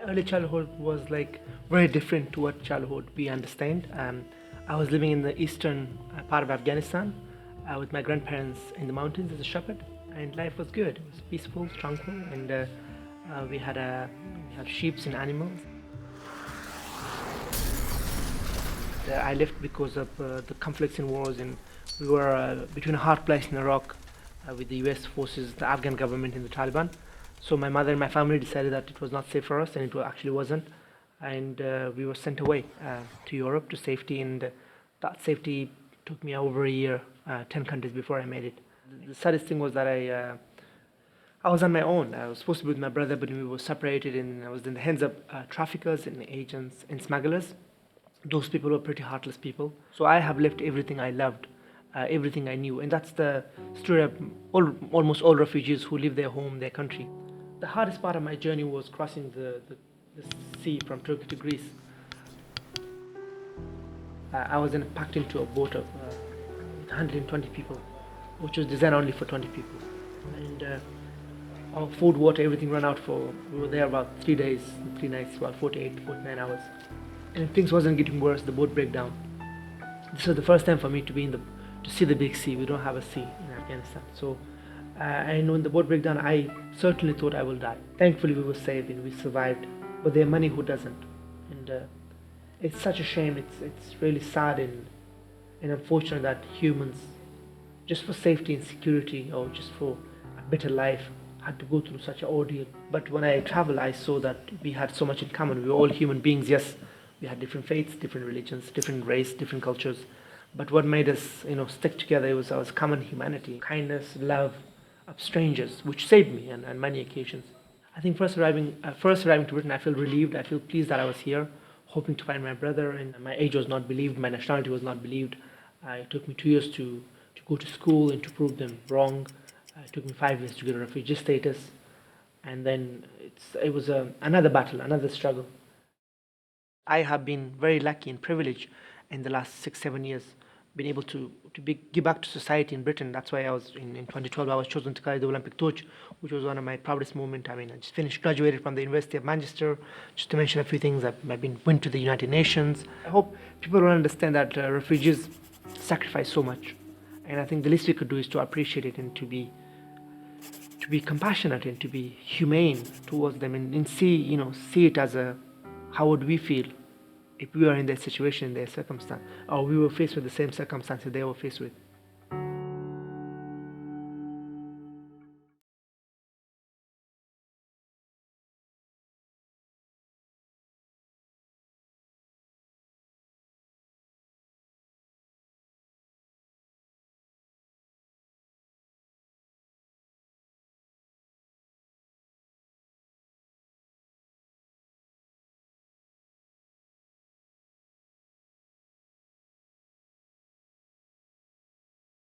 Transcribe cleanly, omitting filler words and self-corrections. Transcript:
early childhood was like very different to what childhood we understand. I was living in the eastern part of Afghanistan with my grandparents in the mountains as a shepherd, and life was good. It was peaceful, tranquil, and we had sheep and animals. I left because of the conflicts and wars, and we were between a hard place in Iraq with the U.S. forces, the Afghan government, and the Taliban. So my mother and my family decided that it was not safe for us, and actually wasn't. And we were sent away to Europe to safety, and that safety took me over a year, 10 countries before I made it. The saddest thing was that I was on my own. I was supposed to be with my brother, but we were separated, and I was in the hands of traffickers and agents and smugglers. Those people were pretty heartless people. So I have left everything I loved, everything I knew, and that's the story of almost all refugees who leave their home, their country. The hardest part of my journey was crossing the sea from Turkey to Greece. I was then packed into a boat of 120 people, which was designed only for 20 people. And our food, water, everything ran out for, we were there about 3 days, 3 nights, about 48, 49 hours. And if things wasn't getting worse, the boat broke down. This was the first time for me to to see the big sea. We don't have a sea in Afghanistan. So, and when the boat broke down, I certainly thought I will die. Thankfully, we were saved and we survived. But there are many who doesn't. And it's such a shame. It's really sad and unfortunate that humans, just for safety and security or just for a better life, had to go through such an ordeal. But when I traveled, I saw that we had so much in common. We were all human beings, yes. We had different faiths, different religions, different race, different cultures. But what made us, stick together was our common humanity, kindness, love of strangers, which saved me on many occasions. I think first arriving to Britain, I feel relieved. I feel pleased that I was here, hoping to find my brother. And my age was not believed, my nationality was not believed. It took me 2 years to go to school and to prove them wrong. It took me 5 years to get a refugee status. And then it was another battle, another struggle. I have been very lucky and privileged in the last 6, 7 years, been able to give back to society in Britain. That's why I was in 2012. I was chosen to carry the Olympic torch, which was one of my proudest moments. I mean, I just graduated from the University of Manchester. Just to mention a few things, went to the United Nations. I hope people will understand that refugees sacrifice so much, and I think the least we could do is to appreciate it and to be compassionate and to be humane towards them and see it as how would we feel if we were in their situation, in their circumstance, or we were faced with the same circumstances they were faced with.